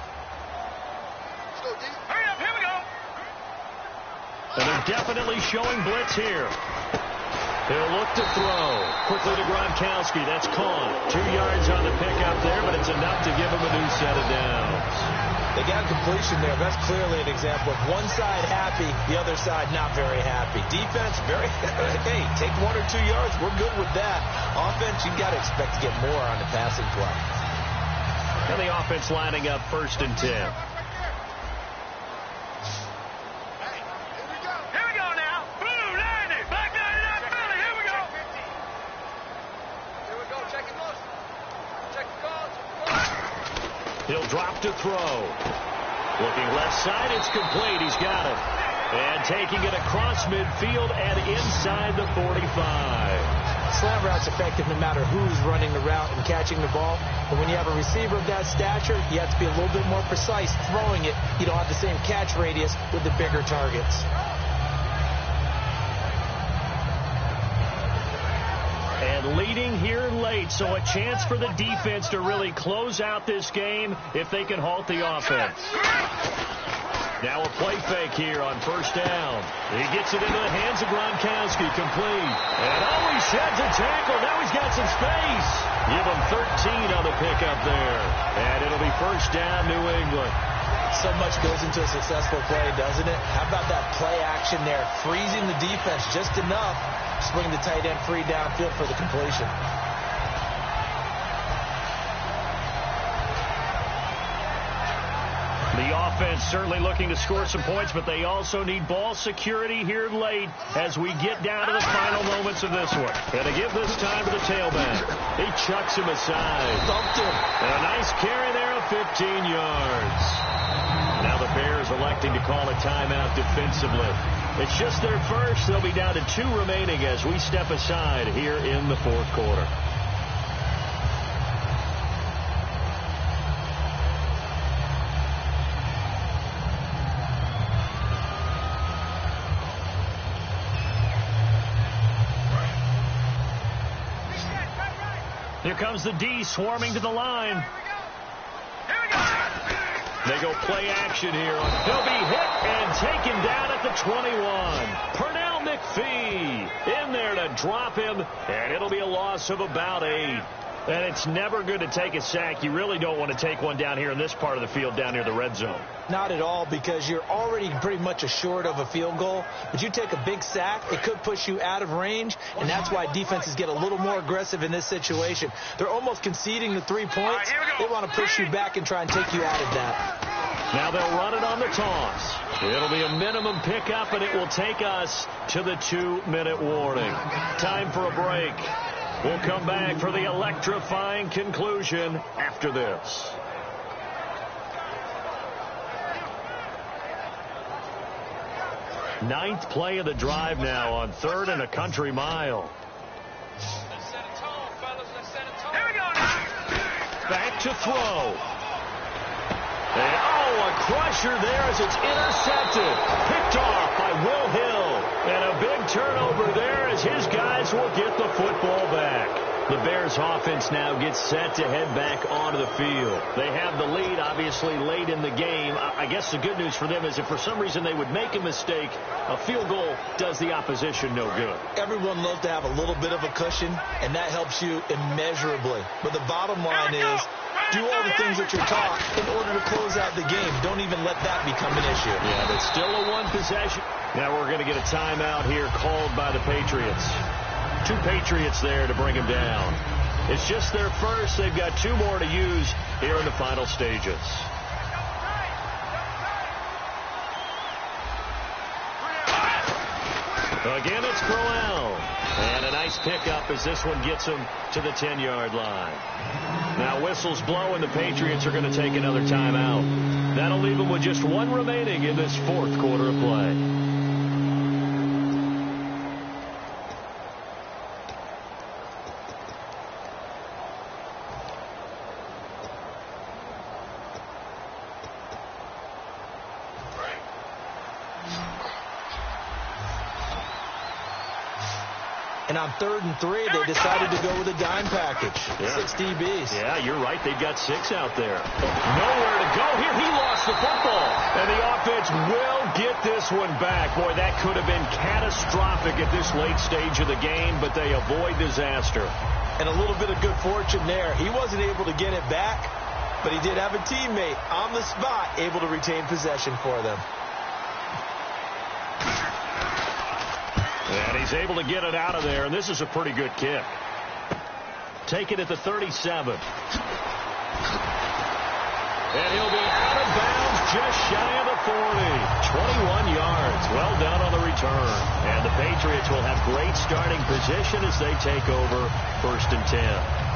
Hurry up, here we go. And they're definitely showing blitz here. They'll look to throw. Quickly to Gronkowski. That's caught. 2 yards on the pickup there, but it's enough to give him a new set of downs. They got a completion there. That's clearly an example of one side happy, the other side not very happy. Defense, very, hey, take 1 or 2 yards. We're good with that. Offense, you've got to expect to get more on the passing play. And the offense lining up 1st and 10. Here we go now. Blue, 90. Black 99, Philly. Here we go. Here we go. Check it loose. Check the calls. He'll drop to throw. Looking left side, it's complete. He's got it. And taking it across midfield and inside the 45. Slant route's effective no matter who's running the route and catching the ball. But when you have a receiver of that stature, you have to be a little bit more precise throwing it. You don't have the same catch radius with the bigger targets. And leading here late, so a chance for the defense to really close out this game if they can halt the offense. Now a play fake here on 1st down. He gets it into the hands of Gronkowski, complete. And he sheds a tackle. Now he's got some space. Give him 13 on the pickup there. And it'll be 1st down, New England. So much goes into a successful play, doesn't it? How about that play action there? Freezing the defense just enough. Swing the tight end free downfield for the completion. The offense certainly looking to score some points, but they also need ball security here late as we get down to the final moments of this one. And to give this time to the tailback. He chucks him aside. Thumped him. And a nice carry there of 15 yards. Now the Bears electing to call a timeout defensively. It's just their first. They'll be down to 2 remaining as we step aside here in the 4th quarter. Here comes the D swarming to the line. They go play action here. He'll be hit and taken down at the 21. Pernell McPhee in there to drop him, and it'll be a loss of about 8. And it's never good to take a sack. You really don't want to take one down here in this part of the field down near the red zone. Not at all, because you're already pretty much assured of a field goal. But you take a big sack, it could push you out of range, and that's why defenses get a little more aggressive in this situation. They're almost conceding the 3 points. They want to push you back and try and take you out of that. Now they'll run it on the toss. It'll be a minimum pickup, and it will take us to the 2-minute warning. Time for a break. We'll come back for the electrifying conclusion after this. Ninth play of the drive now on 3rd and a country mile. Back to throw. And, a crusher there as it's intercepted. Picked off by Will Hill. And a big turnover there as his guys will get the football back. The Bears offense now gets set to head back onto the field. They have the lead, obviously, late in the game. I guess the good news for them is if for some reason they would make a mistake, a field goal does the opposition no good. Everyone loves to have a little bit of a cushion, and that helps you immeasurably. But the bottom line is, do all the things that you're taught in order to close out the game. Don't even let that become an issue. Yeah, but still a one possession. Now we're going to get a timeout here called by the Patriots. 2 Patriots there to bring him down. It's just their first. They've got 2 more to use here in the final stages. Again, it's Crowell. And a nice pickup as this one gets him to the 10-yard line. Now whistles blow, and the Patriots are going to take another timeout. That'll leave them with just 1 remaining in this 4th quarter of play. And on 3rd and 3, they decided to go with a dime package. Yeah. 6 DBs. Yeah, you're right. They've got 6 out there. Nowhere to go. Here, he lost the football. And the offense will get this one back. Boy, that could have been catastrophic at this late stage of the game, but they avoid disaster. And a little bit of good fortune there. He wasn't able to get it back, but he did have a teammate on the spot able to retain possession for them. And he's able to get it out of there, and this is a pretty good kick. Take it at the 37. And he'll be out of bounds just shy of the 40. 21 yards. Well done on the return. And the Patriots will have great starting position as they take over 1st and 10.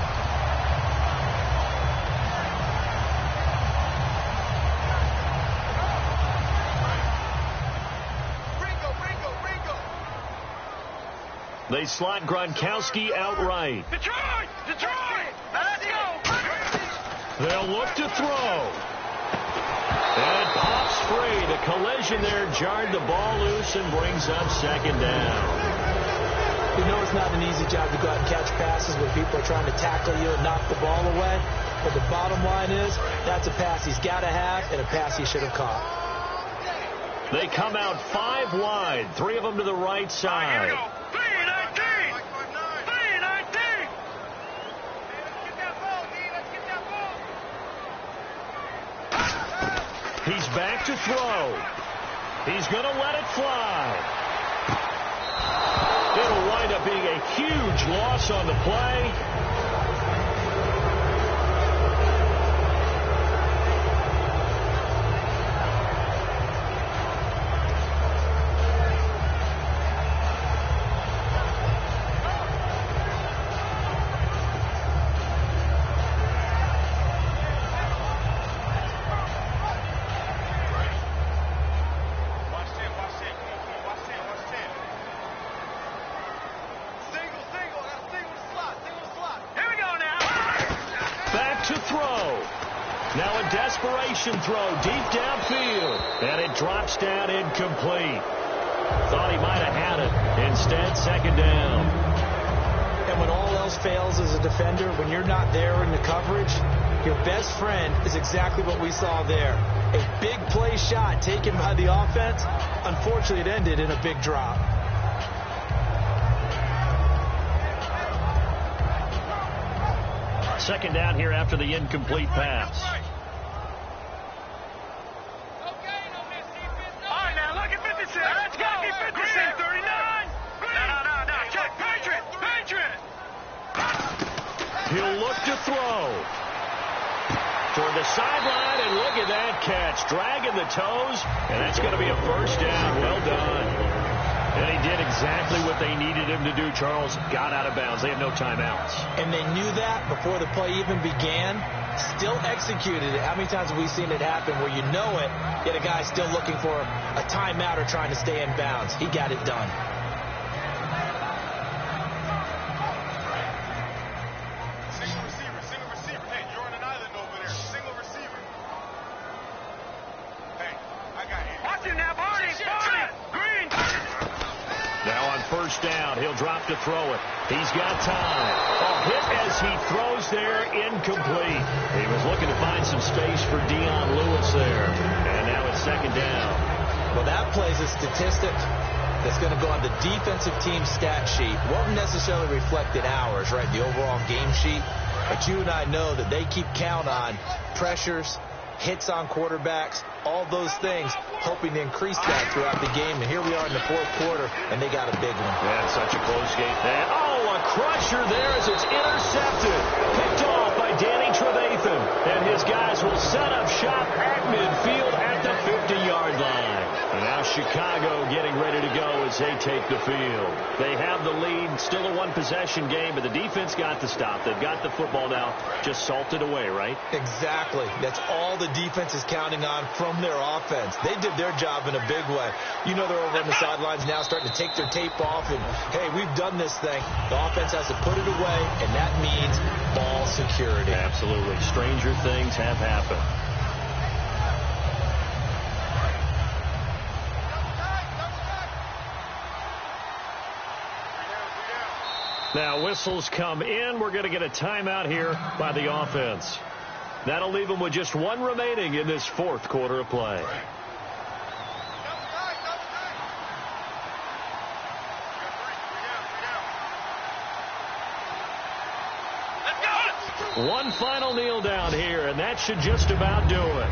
They slot Gronkowski outright. Detroit! Detroit! Let's go! They'll look to throw. And it pops free. The collision there jarred the ball loose and brings up 2nd down. You know it's not an easy job to go out and catch passes when people are trying to tackle you and knock the ball away. But the bottom line is, that's a pass he's got to have and a pass he should have caught. They come out 5 wide. 3 of them to the right side. Here we go. 3-19! 3-19! He's back to throw. He's going to let it fly. It'll wind up being a huge loss on the play. Throw deep downfield, and it drops down incomplete. Thought he might have had it. Instead, 2nd down. And when all else fails as a defender, when you're not there in the coverage, your best friend is exactly what we saw there. A big play shot taken by the offense. Unfortunately, it ended in a big drop. Second down here after the incomplete pass. Let's go! Green, 39! No. Check, Patriot! He'll look to throw. Toward the sideline, and look at that catch. Dragging the toes, and that's going to be a 1st down. Well done. And he did exactly what they needed him to do, Charles. Got out of bounds. They have no timeouts. And they knew that before the play even began. Still executed it. How many times have we seen it happen where you know it, yet a guy's still looking for a timeout or trying to stay in bounds? He got it done. Single receiver. Hey, you're on an island over there. Single receiver. Hey, I got it. Watch him now, Barney. Green. first down. He'll drop to throw it. He's got time. A hit as he throws there, incomplete. He was looking to find some space for Dion Lewis there. And now it's second down. Well, that plays a statistic that's going to go on the defensive team stat sheet. Won't necessarily reflect in ours, right, the overall game sheet. But you and I know that they keep count on pressures, hits on quarterbacks, all those things, hoping to increase that throughout the game. And here we are in the fourth quarter, and they got a big one. Yeah, such a close game. And, a crusher there as it's intercepted. Picked off by Danny Trevathan. And his guys will set up shop at midfield at the 50-yard line. And now Chicago getting ready to go as they take the field. They have the lead. Still a one-possession game, but the defense got the stop. They've got the football now. Just salted away, right? Exactly. That's all the defense is counting on from their offense. They did their job in a big way. You know they're over on the sidelines now starting to take their tape off and, hey, we've done this thing. The offense has to put it away, and that means ball security. Absolutely. Stranger things have happened. Now whistles come in. We're going to get a timeout here by the offense. That'll leave them with just one remaining in this fourth quarter of play. One final kneel down here, and that should just about do it.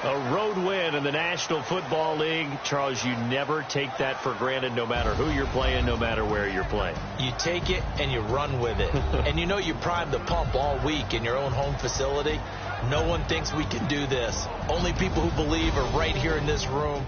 A road win in the National Football League. Charles, you never take that for granted no matter who you're playing, no matter where you're playing. You take it and you run with it. And you know you primed the pump all week in your own home facility. No one thinks we can do this. Only people who believe are right here in this room.